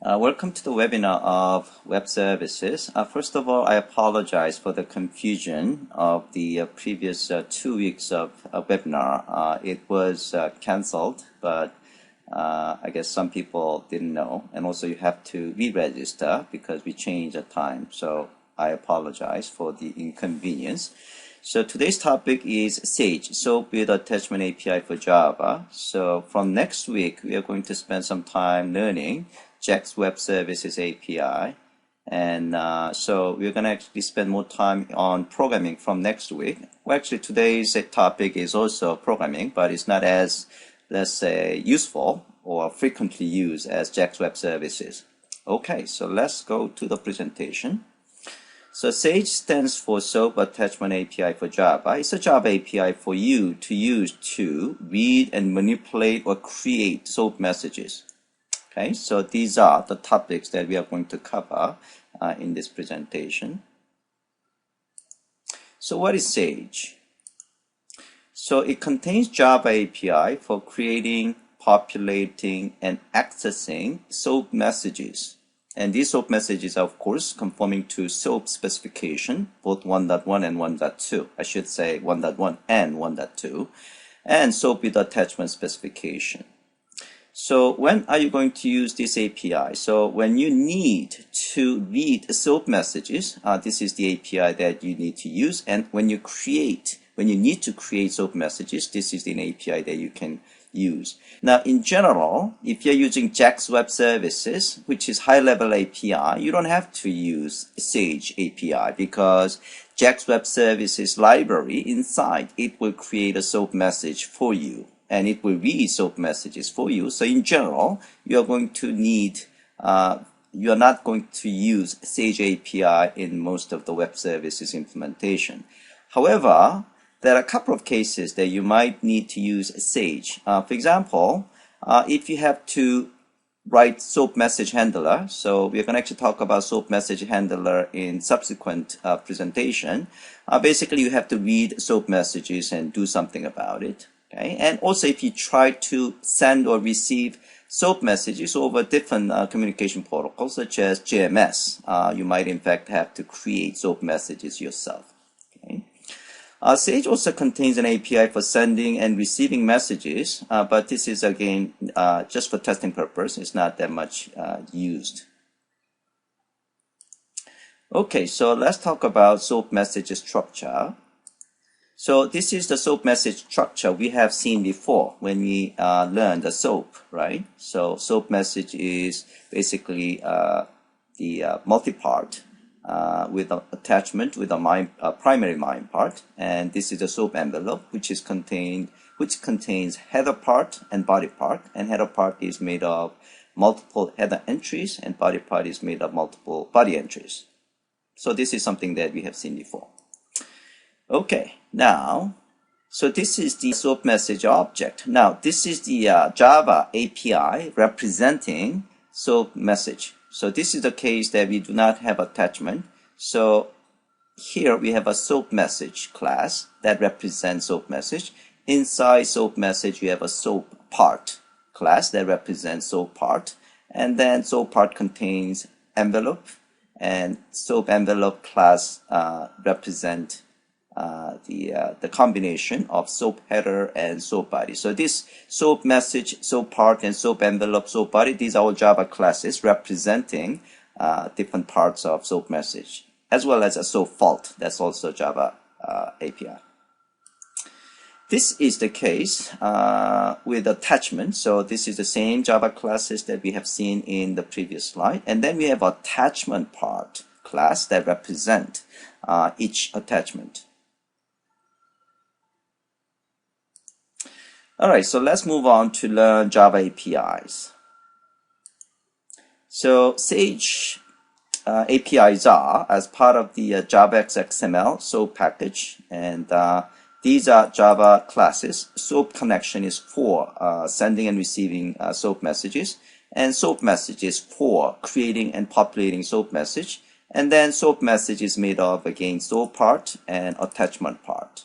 Welcome to the webinar of web services. First of all, I apologize for the confusion of the previous 2 weeks of webinar. It was canceled, but I guess some people didn't know. And also you have to re-register because we changed the time. So I apologize for the inconvenience. So today's topic is SAAJ, SOAP with Attachment API for Java. So from next week, we are going to spend some time learning JAX Web Services API. And so we're going to actually spend more time on programming from next week. Well, actually, today's topic is also programming, but it's not as, let's say, useful or frequently used as JAX Web Services. Okay, so let's go to the presentation. So SAAJ stands for SOAP Attachment API for Java. It's a Java API for you to use to read and manipulate or create SOAP messages. Okay, so these are the topics that we are going to cover in this presentation. So what is SAAJ? So it contains Java API for creating, populating, and accessing SOAP messages. And these SOAP messages are, of course, conforming to SOAP specification, both 1.1 and 1.2. I should say 1.1 and 1.2, and SOAP with attachment specification. So when are you going to use this API? So when you need to read SOAP messages, this is the API that you need to use. And when you need to create SOAP messages, this is an API that you can use. Now, in general, if you're using JAX Web Services, which is high-level API, you don't have to use SAAJ API because JAX Web Services library inside, it will create a SOAP message for you, and it will read SOAP messages for you. So in general, you are going to need, you are not going to use SAAJ API in most of the web services implementation. However, there are a couple of cases that you might need to use SAAJ. For example, if you have to write SOAP message handler, so we're going to actually talk about SOAP message handler in subsequent presentation. Basically, you have to read SOAP messages and do something about it. Okay, and also if you try to send or receive SOAP messages over different communication protocols such as JMS, you might in fact have to create SOAP messages yourself. Okay. SAAJ also contains an API for sending and receiving messages, but this is again just for testing purpose. It's not that much used. Okay, so let's talk about SOAP message structure. So this is the SOAP message structure we have seen before when we learned the SOAP, right? So SOAP message is basically the multi-part with an attachment with a primary MIME part, and this is the SOAP envelope, which contains header part and body part, and header part is made of multiple header entries, and body part is made of multiple body entries. So this is something that we have seen before. Okay, now, so this is the SOAP message object. Now, this is the Java API representing SOAP message. So this is the case that we do not have attachment. So here we have a SOAP message class that represents SOAP message. Inside SOAP message, you have a SOAP part class that represents SOAP part. And then SOAP part contains envelope, and SOAP envelope class represent the combination of SOAP header and SOAP body. So this SOAP message, SOAP part, and SOAP envelope, SOAP body, these are all Java classes representing different parts of SOAP message, as well as a SOAP fault. That's also Java API. This is the case with attachment. So this is the same Java classes that we have seen in the previous slide. And then we have attachment part class that represent each attachment. All right, so let's move on to learn Java APIs. So SAAJ APIs are as part of the Java XML SOAP package, and these are Java classes. SOAP connection is for sending and receiving SOAP messages, and SOAP messages for creating and populating SOAP message, and then SOAP message is made of, again, SOAP part and attachment part.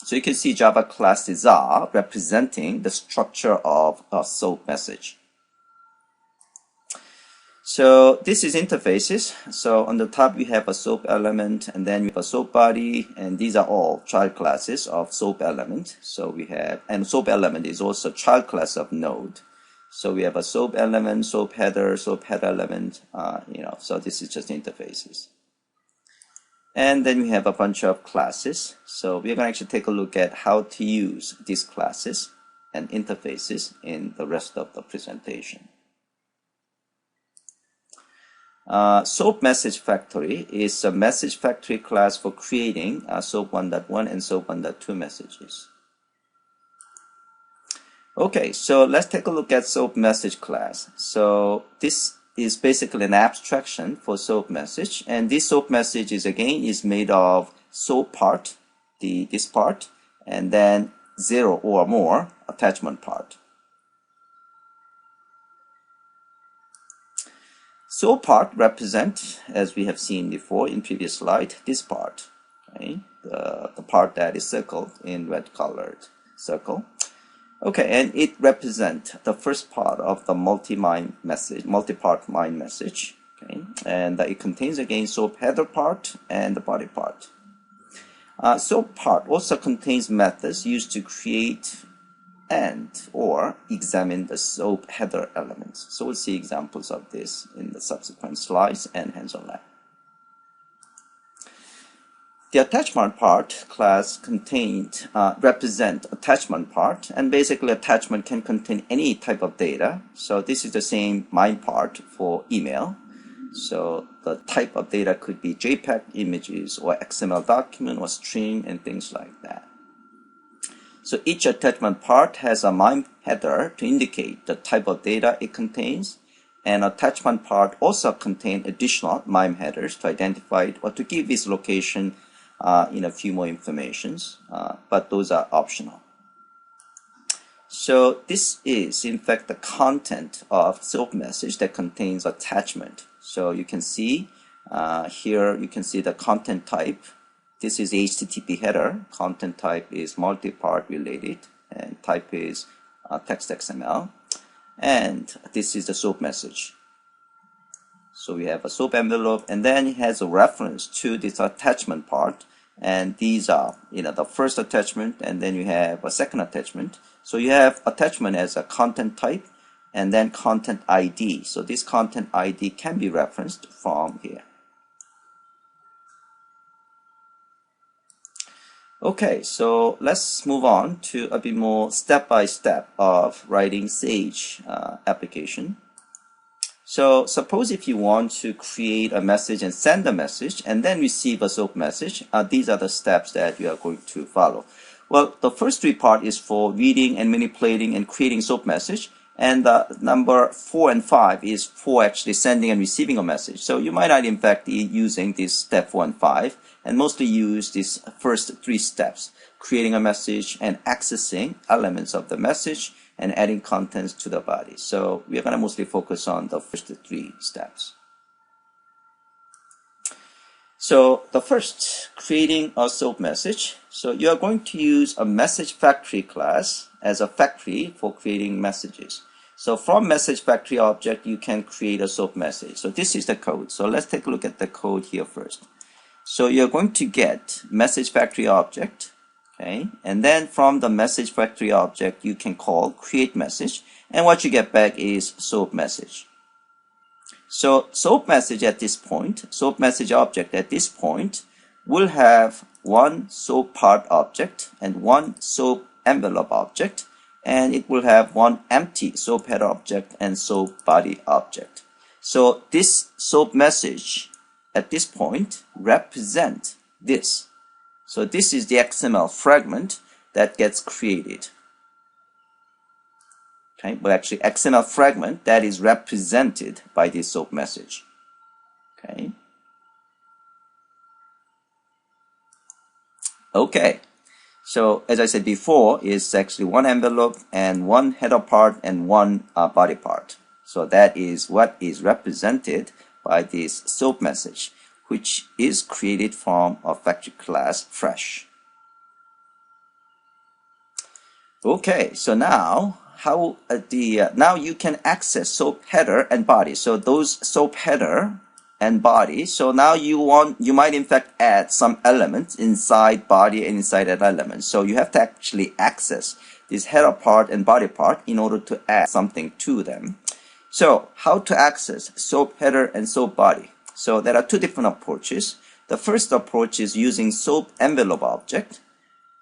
So you can see Java classes are representing the structure of a SOAP message. So this is interfaces. So on the top we have a SOAP element, and then we have a SOAP body, and these are all child classes of SOAP element. So we have, and SOAP element is also child class of node. So we have a SOAP element, SOAP header element, so this is just interfaces. And then we have a bunch of classes. So we're going to actually take a look at how to use these classes and interfaces in the rest of the presentation. SOAP Message Factory is a message factory class for creating SOAP 1.1 and SOAP 1.2 messages. Okay, so let's take a look at SOAP Message class. So this is basically an abstraction for SOAP message, and this SOAP message is made of SOAP part, this part, and then 0 or more attachment part. SOAP part represent, as we have seen before in previous slide, this part, okay? The part that is circled in red colored circle. Okay, and it represents the first part of the multi-part MIME message. Okay, and it contains again SOAP header part and the body part. SOAP part also contains methods used to create and or examine the SOAP header elements. So we'll see examples of this in the subsequent slides and hands-on lab. The attachment part class represent attachment part, and basically attachment can contain any type of data. So this is the same MIME part for email. So the type of data could be JPEG images or XML document or string and things like that. So each attachment part has a MIME header to indicate the type of data it contains, and attachment part also contains additional MIME headers to identify it or to give its location in a few more informations, but those are optional. So this is in fact the content of SOAP message that contains attachment. So you can see here, you can see the content type. This is HTTP header. Content type is multi-part related, and type is text XML. And this is the SOAP message. So we have a SOAP envelope, and then it has a reference to this attachment part. And these are, the first attachment, and then you have a second attachment. So you have attachment as a content type, and then content ID. So this content ID can be referenced from here. Okay, so let's move on to a bit more step-by-step of writing SAAJ application. So suppose if you want to create a message and send a message and then receive a SOAP message, these are the steps that you are going to follow. Well, the first three parts is for reading and manipulating and creating SOAP message, and number 4 and 5 is for actually sending and receiving a message. So you might not in fact be using this step 4 and 5, and mostly use these first three steps, creating a message and accessing elements of the message and adding contents to the body. So we're going to mostly focus on the first three steps. So the first, creating a SOAP message. So you are going to use a message factory class as a factory for creating messages. So from message factory object, you can create a SOAP message. So this is the code. So let's take a look at the code here first. So you're going to get message factory object, okay, and then from the message factory object you can call create message, and what you get back is SOAP message. So SOAP message at this point, SOAP message object at this point will have one SOAP part object and one SOAP envelope object, and it will have one empty SOAP header object and SOAP body object. So this SOAP message at this point represent this. So this is the XML fragment that gets created. Okay, but actually XML fragment that is represented by this SOAP message. Okay. Okay. So as I said before, it's actually one envelope and one header part and one body part. So that is what is represented by this SOAP message, which is created from a factory class fresh. Okay, so now now you can access SOAP header and body. So those SOAP header and body. So now you might in fact add some elements inside body and inside that element. So you have to actually access this header part and body part in order to add something to them. So how to access SOAP header and SOAP body? So there are two different approaches. The first approach is using SOAP envelope object,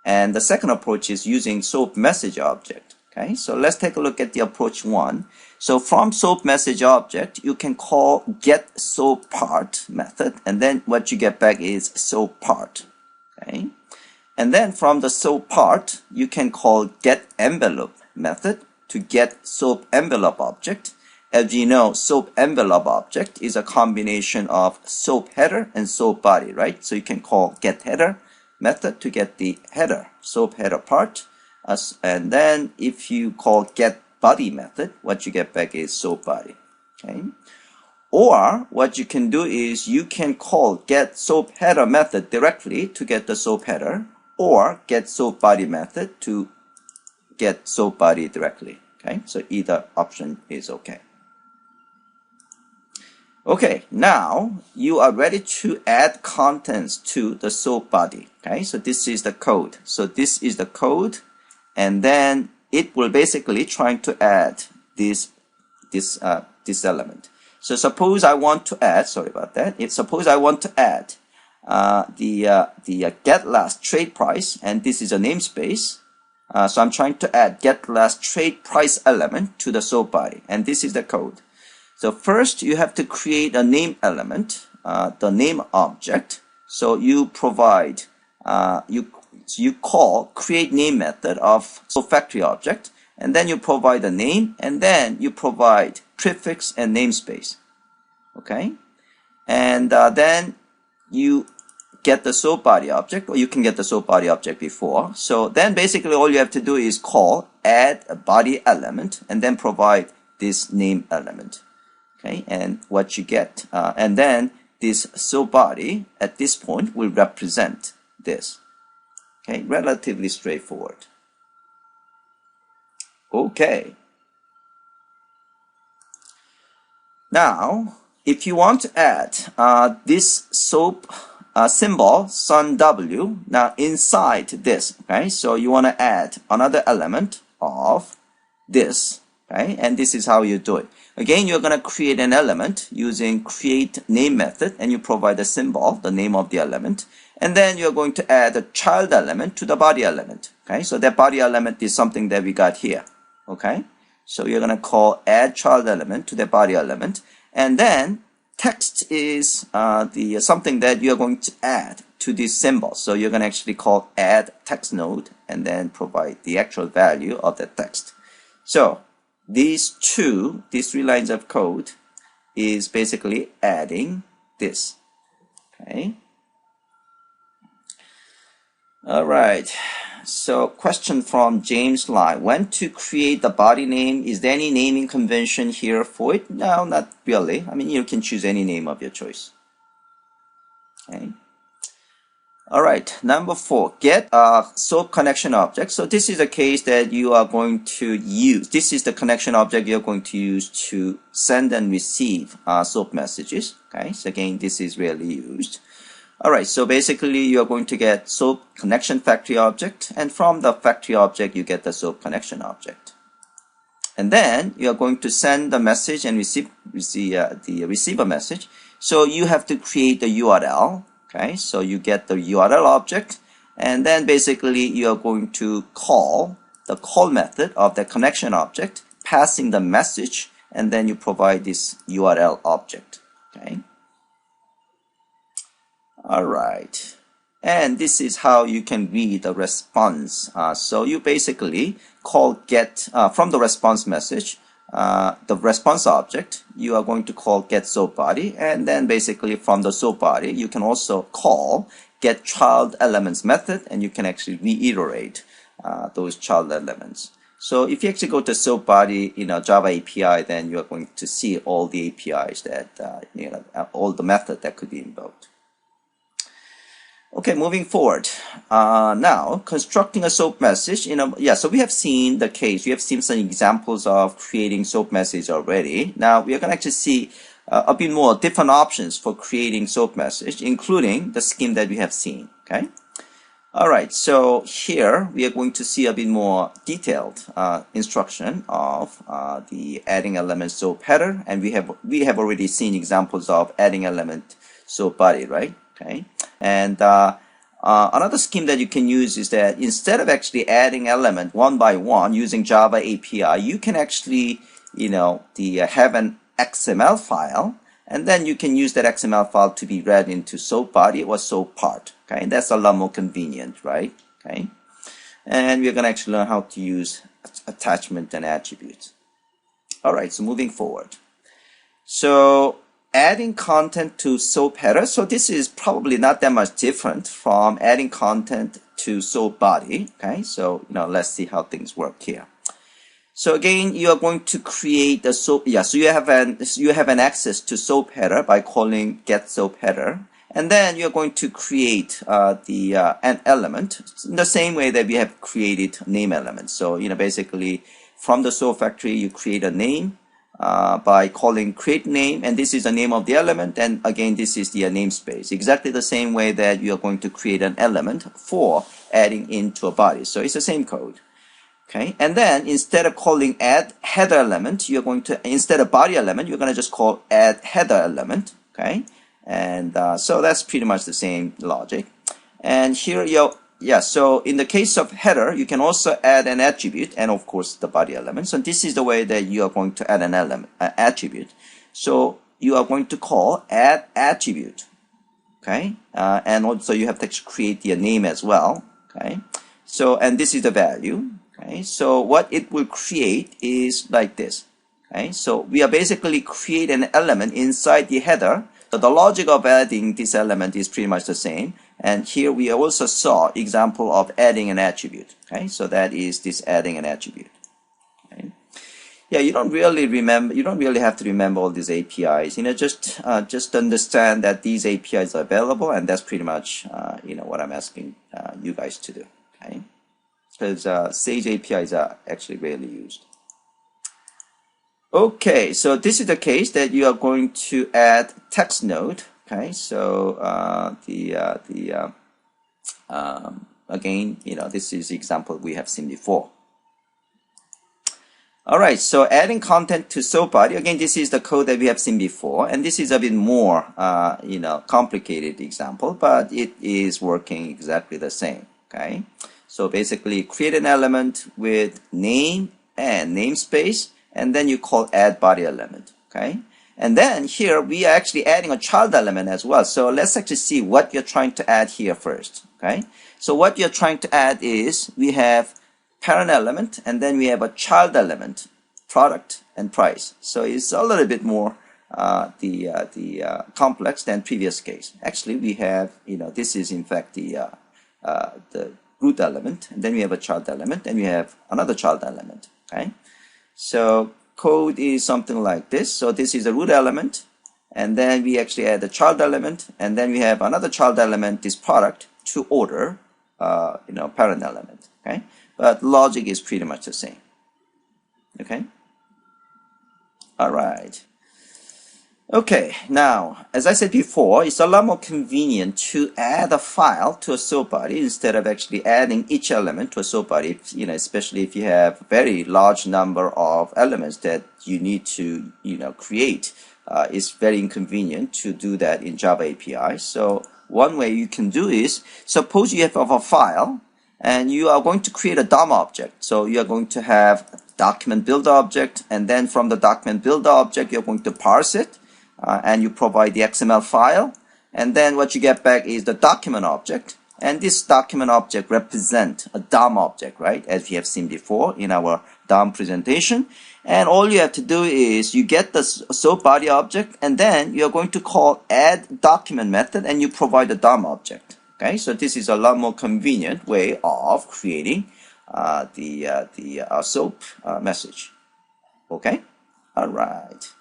and the second approach is using SOAP message object. Okay, so let's take a look at the approach one. So from SOAP message object, you can call get SOAP part method, and then what you get back is SOAP part. Okay, and then from the SOAP part, you can call get envelope method to get SOAP envelope object. As you know, SOAP envelope object is a combination of SOAP header and SOAP body, right? So you can call get header method to get the header, SOAP header part. And then if you call get body method, what you get back is SOAP body. Okay. Or what you can do is you can call get SOAP header method directly to get the SOAP header, or get SOAP body method to get SOAP body directly. Okay. So either option is okay. Okay, now you are ready to add contents to the SOAP body. Okay, so this is the code. So this is the code, and then it will basically trying to add this element. So suppose I want to add, sorry about that. Suppose I want to add the get last trade price, and this is a namespace. So I'm trying to add get last trade price element to the SOAP body, and this is the code. So first you have to create a name element, the name object. So you provide, you call create name method of SOAP factory object, and then you provide a name, and then you provide prefix and namespace. Okay, and then you get the SOAP body object, or you can get the SOAP body object before. So then basically all you have to do is call add a body element, and then provide this name element. Okay, and what you get, and then this SOAP body at this point will represent this. Okay, relatively straightforward. Okay. Now, if you want to add this SOAP symbol, Sun W, now inside this, okay, so you want to add another element of this, okay, and this is how you do it. Again, you're going to create an element using create name method, and you provide a symbol, the name of the element, and then you're going to add a child element to the body element. Okay, so that body element is something that we got here. Okay, so you're going to call add child element to the body element, and then text is the something that you're going to add to this symbol. So you're going to actually call add text node, and then provide the actual value of the text. So these three lines of code is basically adding this. Okay. All right. So question from James Lai. When to create the body name? Is there any naming convention here for it? No, not really. I mean, you can choose any name of your choice. Okay. All right, number 4, get a SOAP connection object. So this is a case that you are going to use. This is the connection object you're going to use to send and receive SOAP messages. Okay, so again, this is rarely used. All right, so basically you're going to get SOAP connection factory object, and from the factory object you get the SOAP connection object. And then you're going to send the message and receive the receiver message. So you have to create the URL. Okay, so you get the URL object, and then basically you are going to call the call method of the connection object, passing the message, and then you provide this URL object. Okay. All right. And this is how you can read the response. So you basically call get from the response message, the response object, you are going to call get SOAP body, and then basically from the SOAP body you can also call get child elements method, and you can actually reiterate those child elements. So if you actually go to SOAP body in a Java API, then you are going to see all the APIs that all the method that could be invoked. Okay, moving forward. Now, constructing a SOAP message. So we have seen the case. We have seen some examples of creating SOAP message already. Now, we are going to actually see a bit more different options for creating SOAP message, including the scheme that we have seen. Okay. All right. So here we are going to see a bit more detailed instruction of the adding element SOAP header, and we have already seen examples of adding element SOAP body, right? Okay. And another scheme that you can use is that instead of actually adding element one by one using Java API, you can actually, have an XML file, and then you can use that XML file to be read into SOAP body or SOAP part. Okay, and that's a lot more convenient, right? Okay, and we're going to actually learn how to use attachment and attributes. All right, so moving forward. So adding content to SOAP header. So this is probably not that much different from adding content to SOAP body. Okay, so let's see how things work here. So again, you are going to create a SOAP. Yeah, so you have an access to SOAP header by calling get SOAP header, and then you're going to create an element in the same way that we have created name elements. So basically from the SOAP factory, you create a name. By calling create name, and this is the name of the element, and again this is the namespace, exactly the same way that you are going to create an element for adding into a body. So it's the same code. Okay, and then instead of calling add header element, you're going to, instead of body element, you're going to just call add header element. Okay, and so that's pretty much the same logic. And here so in the case of header, you can also add an attribute and of course the body element. So this is the way that you are going to add an element, attribute. So you are going to call add attribute. Okay, and also you have to create the name as well. Okay, so and this is the value. Okay, so what it will create is like this. Okay, so we are basically create an element inside the header. So the logic of adding this element is pretty much the same. And here we also saw example of adding an attribute. Okay, so that is this adding an attribute. Okay. Yeah, you don't really have to remember all these APIs. Just understand that these APIs are available, and that's pretty much what I'm asking you guys to do. Okay, because SAAJ APIs are actually rarely used. Okay, so this is the case that you are going to add text node. Okay, so again, this is the example we have seen before. All right, so adding content to SOAP body. Again, this is the code that we have seen before, and this is a bit more, complicated example, but it is working exactly the same. Okay, so basically, create an element with name and namespace, and then you call add body element. Okay. And then here we are actually adding a child element as well. So let's actually see what you're trying to add here first. Okay. So what you're trying to add is we have parent element and then we have a child element, product and price. So it's a little bit more complex than previous case. Actually, we have this is in fact the root element, and then we have a child element, and we have another child element. Okay. So code is something like this. So this is the root element, and then we actually add the child element, and then we have another child element, this product, to order, parent element. Okay, but logic is pretty much the same. Okay. All right. Okay, now, as I said before, it's a lot more convenient to add a file to a SOAP body instead of actually adding each element to a SOAP body, especially if you have a very large number of elements that you need to, create. It's very inconvenient to do that in Java API. So one way you can do is, suppose you have a file and you are going to create a DOM object. So you are going to have document builder object, and then from the document builder object, you're going to parse it. And you provide the XML file, and then what you get back is the document object, and this document object represents a DOM object, right, as we have seen before in our DOM presentation. And all you have to do is you get the SOAP body object, and then you're going to call add document method, and you provide the DOM object. Okay, so this is a lot more convenient way of creating the SOAP message. Okay, all right.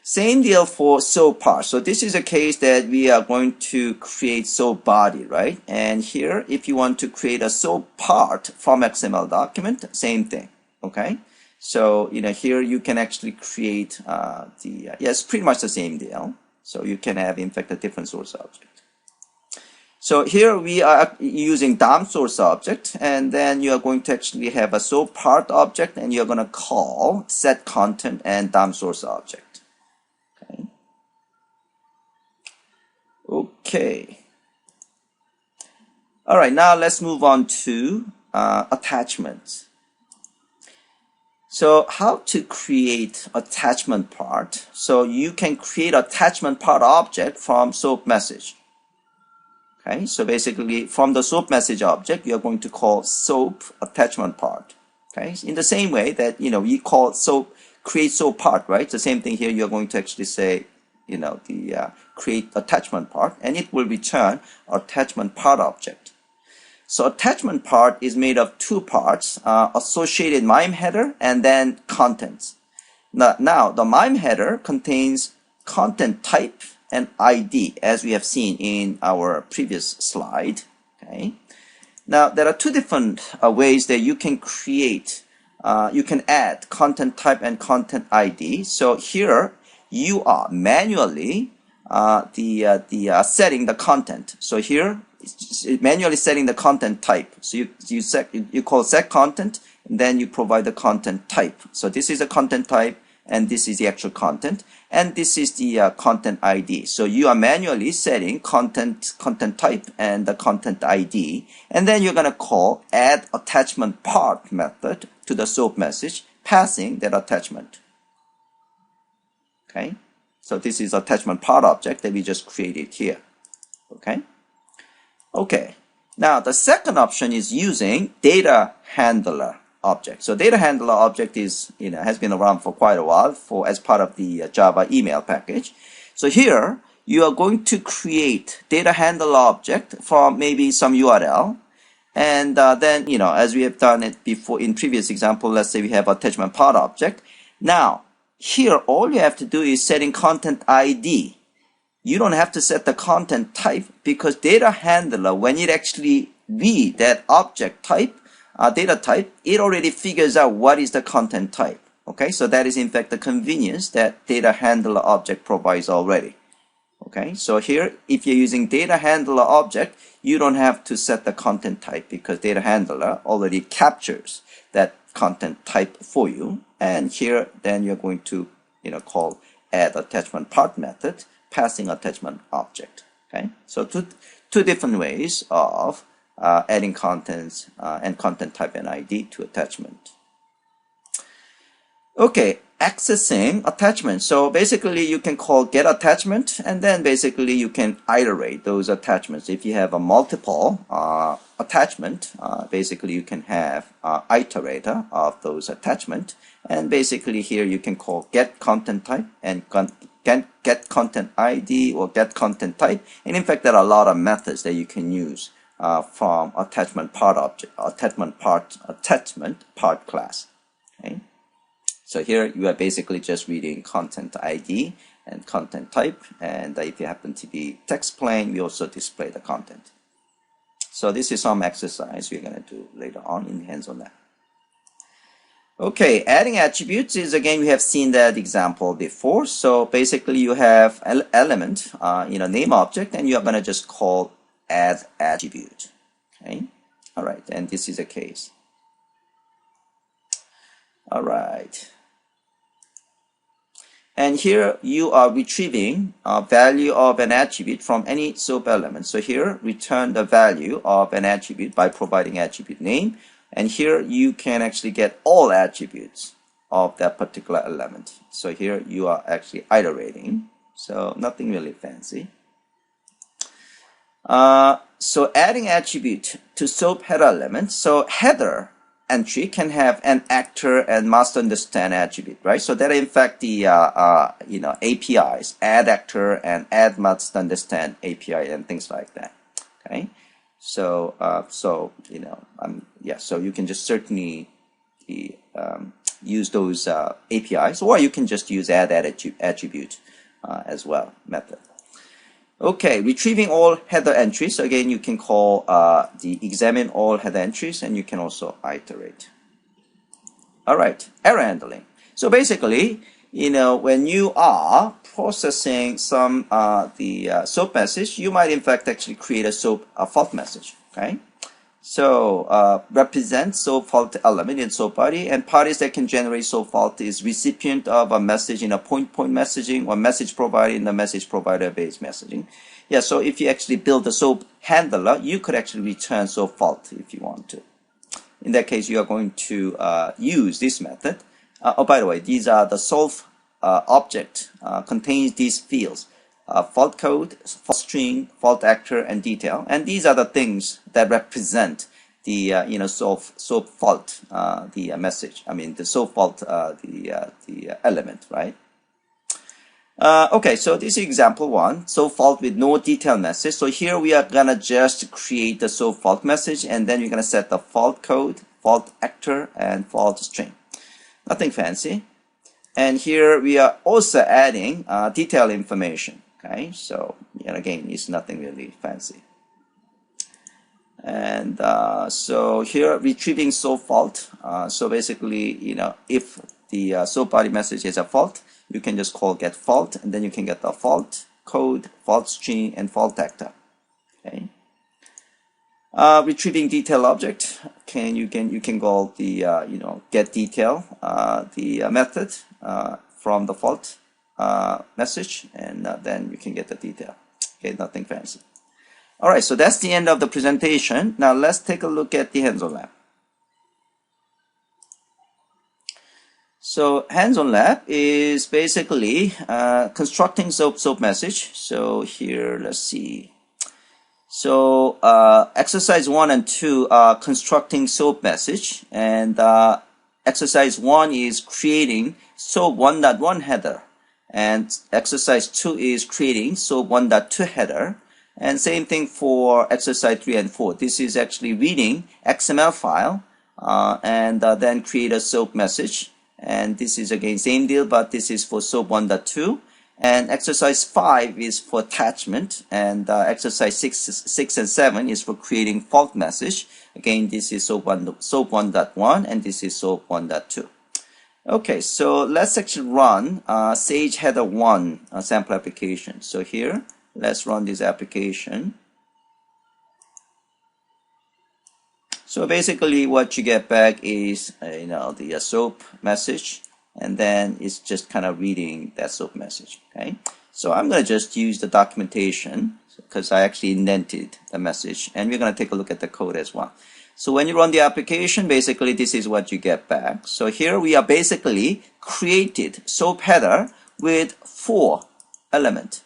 Same deal for SOAP part. So this is a case that we are going to create SOAP body, right? And here, if you want to create a SOAP part from XML document, same thing, okay? So, here you can actually create yes, pretty much the same deal. So you can have, in fact, a different source object. So here we are using DOM source object, and then you are going to actually have a SOAP part object, and you're going to call set content and DOM source object. Okay. All right, now let's move on to attachments. So how to create attachment part? So you can create attachment part object from SOAP message. Okay, so basically from the SOAP message object, you're going to call SOAP attachment part. Okay, in the same way that, we call SOAP, create SOAP part, right? The same thing here, you're going to actually say, the create attachment part, and it will return attachment part object. So attachment part is made of two parts, associated MIME header and then contents. Now the MIME header contains content type and ID, as we have seen in our previous slide. Okay. Now there are two different ways that you can create, you can add content type and content ID. So here you are manually setting the content. So here it's manually setting the content type. So you call set content, and then you provide the content type. So this is the content type, and this is the actual content, and this is the content ID. So you are manually setting content type and the content ID, and then you're gonna call add attachment part method to the SOAP message, passing that attachment. Okay, so this is attachment part object that we just created here. Okay. Okay. Now the second option is using data handler object. So data handler object is, has been around for quite a while as part of the Java email package. So here you are going to create data handler object from maybe some URL, and then as we have done it before in previous example, let's say we have attachment part object. Now here, all you have to do is setting content ID. You don't have to set the content type, because data handler, when it actually read that object type, data type, it already figures out what is the content type. Okay, so that is in fact the convenience that data handler object provides already. Okay, so here, if you're using data handler object, you don't have to set the content type, because data handler already captures that content type for you. And here, then you're going to, call add attachment part method, passing attachment object. Okay, so two different ways of adding contents and content type and ID to attachment. Okay, accessing attachment. So basically, you can call get attachment, and then basically you can iterate those attachments. If you have a multiple attachment, basically you can have iterator of those attachment, and basically here you can call get content type and get content ID or get content type. And in fact, there are a lot of methods that you can use from attachment part object, attachment part class. Okay. So here you are basically just reading content ID and content type, and if you happen to be text plain, we also display the content. So this is some exercise we're going to do later on in hands-on lab. Okay, adding attributes is, again, we have seen that example before. So basically you have an element, name object, and you're going to just call add attribute. Okay, all right, and this is a case. All right. And here you are retrieving a value of an attribute from any SOAP element. So here, return the value of an attribute by providing attribute name. And here you can actually get all attributes of that particular element. So here you are actually iterating. So nothing really fancy. So adding attribute to SOAP header element. So header entry can have an actor and must understand attribute, right? So that are in fact the APIs, add actor and add must understand API and things like that. Okay, so so you can just certainly use those APIs, or you can just use add attribute as well method. Okay, retrieving all header entries. So again, you can call the examine all header entries, and you can also iterate. All right, error handling. So basically, when you are processing some the SOAP message, you might in fact actually create a SOAP fault message. Okay, so represent SOAP fault element in SOAP body, and parties that can generate SOAP fault is recipient of a message in a point-to-point messaging, or message provider in the message provider based messaging. Yeah, so if you actually build a SOAP handler, you could actually return SOAP fault if you want to. In that case, you are going to use this method. Oh, by the way, these are the solve object contains these fields: fault code, fault string, fault actor, and detail. And these are the things that represent the SOAP fault the message. I mean the SOAP fault the element, right? Okay, so this is example one, SOAP fault with no detail message. So here we are gonna just create the SOAP fault message, and then you're gonna set the fault code, fault actor, and fault string. Nothing fancy. And here we are also adding detail information. Okay, so again, it's nothing really fancy. And so here retrieving SOAP fault. So basically, if the SOAP body message is a fault, you can just call get fault, and then you can get the fault code, fault string, and fault actor. Okay. Retrieving detail object. You can call the get detail the method from the fault message, and then you can get the detail. Okay, nothing fancy. All right, so that's the end of the presentation. Now let's take a look at the hands-on lab. So hands-on lab is basically constructing SOAP message. So here, let's see. So exercise 1 and 2 are constructing SOAP message, and exercise 1 is creating SOAP 1.1 header, and exercise 2 is creating SOAP 1.2 header, and same thing for exercise 3 and 4. This is actually reading XML file and then create a SOAP message. And this is again same deal, but this is for SOAP 1.2, and exercise 5 is for attachment, and exercise 6 and 7 is for creating fault message. Again, this is SOAP 1.1, and this is SOAP 1.2. Okay, so let's actually run SAAJ header 1 sample application. So here, let's run this application. So basically what you get back is, the SOAP message, and then it's just kind of reading that SOAP message, okay? So I'm going to just use the documentation because I actually indented the message, and we're going to take a look at the code as well. So when you run the application, basically this is what you get back. So here we are basically created SOAP header with 4 elements.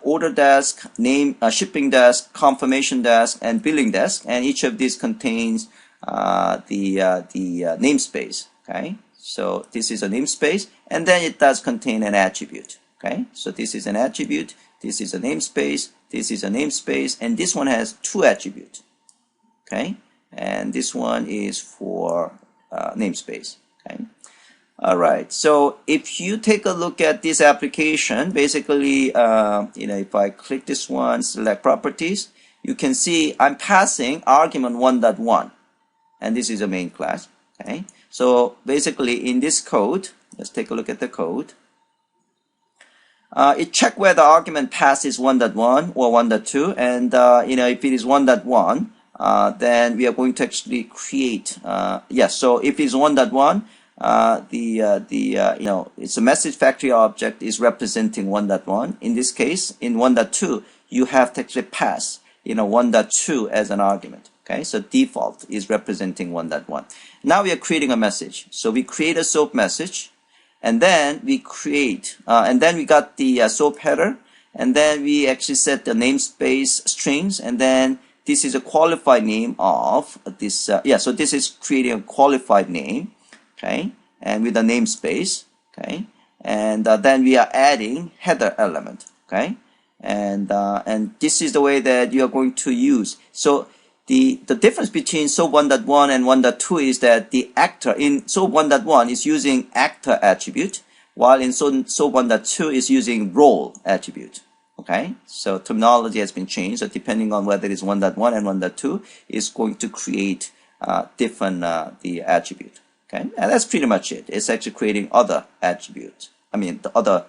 Order desk, name, shipping desk, confirmation desk, and billing desk, and each of these contains the namespace. Okay, so this is a namespace, and then it does contain an attribute. Okay, so this is an attribute, this is a namespace, this is a namespace, and this one has 2 attributes. Okay, and this one is for namespace. Okay. All right, so if you take a look at this application, basically, if I click this one, select properties, you can see I'm passing argument 1.1, and this is a main class. Okay, so basically in this code, let's take a look at the code. It checks whether argument passes 1.1 or 1.2, and if it is 1.1, then we are going to actually create. So if it's 1.1. It's a message factory object is representing 1.1. In this case, in 1.2, you have to actually pass 1.2 as an argument. Okay, so default is representing 1.1. Now we are creating a message. So we create a SOAP message, and then we create, and then we got the SOAP header, and then we actually set the namespace strings, and then this is a qualified name of this. So this is creating a qualified name. Okay, and with a namespace. Okay, and then we are adding header element. Okay, and this is the way that you are going to use. So the difference between SOAP 1.1 and 1.2 is that the actor in SOAP 1.1 is using actor attribute, while in SOAP 1.2 is using role attribute. Okay, so terminology has been changed. So depending on whether it's 1.1 and 1.2, is going to create different the attribute. Okay, and that's pretty much it. It's actually creating other attributes. I mean the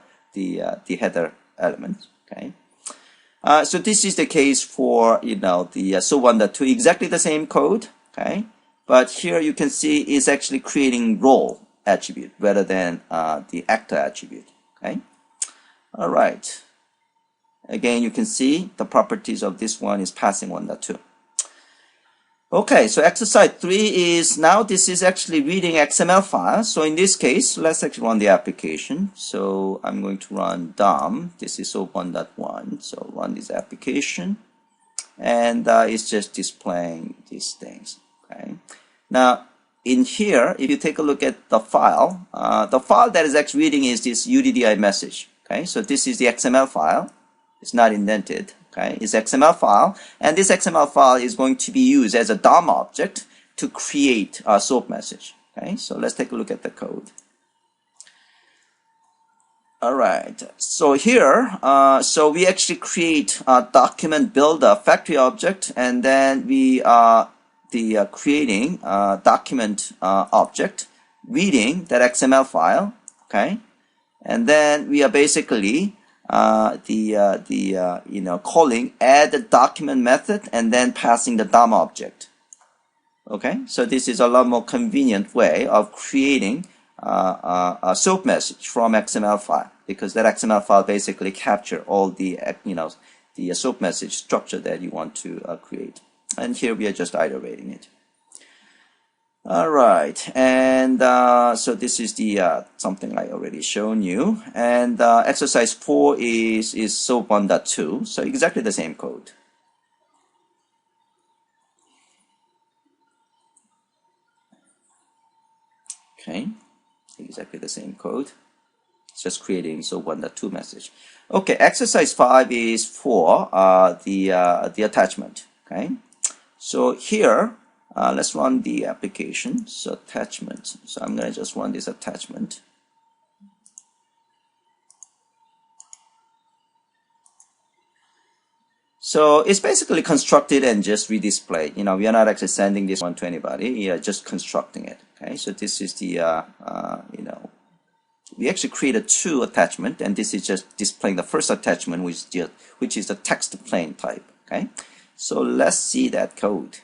header elements. Okay, so this is the case for the SOAP 1.2, exactly the same code. Okay, but here you can see it's actually creating role attribute rather than the actor attribute. Okay, all right. Again, you can see the properties of this one is passing 1.2. Okay, so exercise 3 is now this is actually reading XML files. So in this case, let's actually run the application. So I'm going to run DOM. This is SOAP 1.1. So run this application, and it's just displaying these things. Okay. Now in here, if you take a look at the file that is actually reading is this UDDI message. Okay, so this is the XML file. It's not indented. Okay, it's XML file, and this XML file is going to be used as a DOM object to create a SOAP message. Okay, so let's take a look at the code. All right, so here, so we actually create a document builder factory object, and then we are creating a document object reading that XML file. Okay, and then we are basically calling add the document method and then passing the DOM object. Okay, so this is a lot more convenient way of creating a SOAP message from XML file, because that XML file basically capture all the the SOAP message structure that you want to create. And here we are just iterating it. All right, and so this is the something I already shown you, and exercise 4 is SOAP 1.2, so exactly the same code. Okay, exactly the same code. It's just creating SOAP 1.2 message. Okay, exercise 5 is for the attachment. Okay, so here. Let's run the application. So attachment. So I'm going to just run this attachment. So it's basically constructed and just redisplayed. We are not actually sending this one to anybody. We are just constructing it. Okay. So this is the we actually created 2 attachment, and this is just displaying the first attachment, which is the text plain type. Okay. So let's see that code.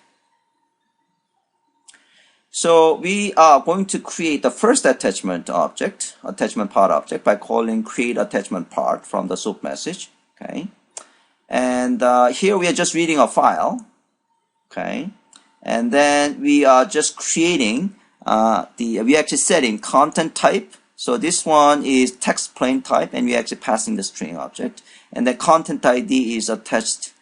So we are going to create the first attachment object, attachment part object, by calling create attachment part from the SOAP message. Okay, and here we are just reading a file. Okay, and then we are just creating we are actually setting content type. So this one is text plain type, and we are actually passing the string object, and the content ID is attached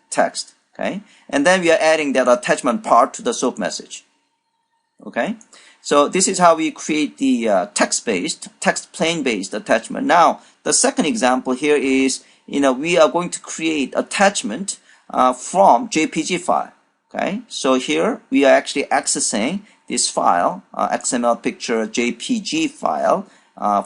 text. Okay, and then we are adding that attachment part to the SOAP message. Okay, so this is how we create the text plain based attachment. Now the second example here is we are going to create attachment from JPG file. Okay, so here we are actually accessing this file, XML picture JPG file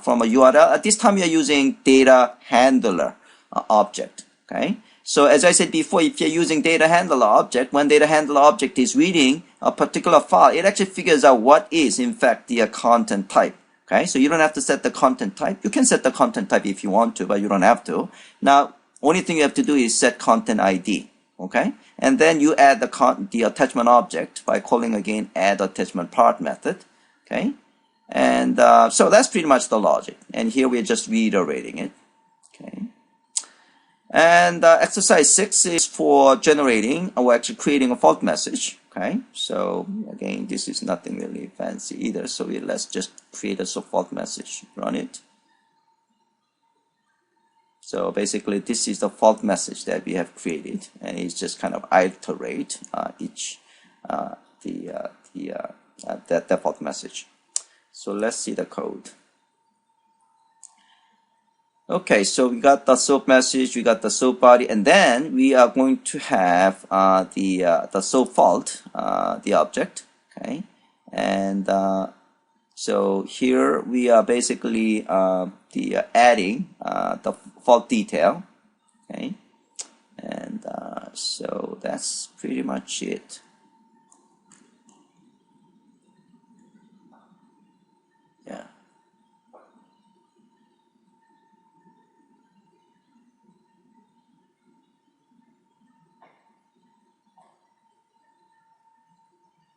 from a URL. At this time we are using data handler object. Okay. So as I said before, if you're using data handler object, when data handler object is reading a particular file, it actually figures out what is in fact the content type. Okay, so you don't have to set the content type. You can set the content type if you want to, but you don't have to. Now, only thing you have to do is set content ID. Okay, and then you add the attachment object by calling again add attachment part method. Okay, and so that's pretty much the logic. And here we're just reiterating it. Okay. And exercise 6 is for generating or actually creating a fault message. Okay, so again, this is nothing really fancy either. So let's just create a fault message, run it. So basically, this is the fault message that we have created, and it's just kind of iterate each that fault message. So let's see the code. Okay, so we got the SOAP message, we got the SOAP body, and then we are going to have the SOAP fault, the object. Okay, and so here we are basically adding the fault detail. Okay, and so that's pretty much it. Yeah.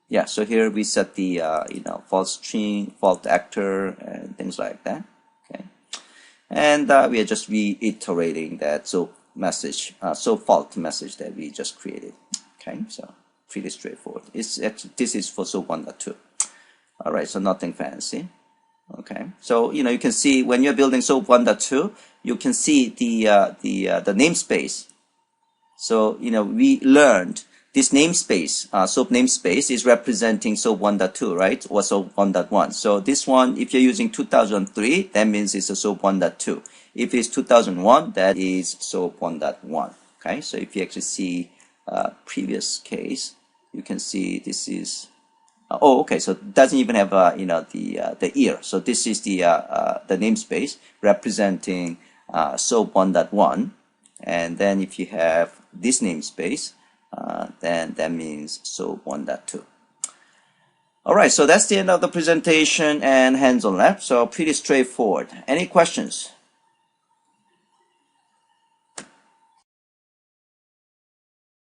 Yeah, so here we set the fault string, fault actor, and things like that. Okay, and we are just reiterating that SOAP message, SOAP fault message that we just created. Okay, so pretty straightforward. It's actually, this is for SOAP 1.2. All right, so nothing fancy. Okay, so you can see when you're building SOAP 1.2, you can see the namespace. So we learned this namespace, SOAP namespace, is representing SOAP 1.2, right, or SOAP 1.1. So this one, if you're using 2003, that means it's a SOAP 1.2. If it's 2001, that is SOAP 1.1. Okay, so if you actually see previous case, you can see this is. Oh, okay. So it doesn't even have the year. So this is the namespace representing SOAP 1.1, and then if you have this namespace, then that means SOAP 1.2. All right. So that's the end of the presentation and hands-on lab. So pretty straightforward. Any questions?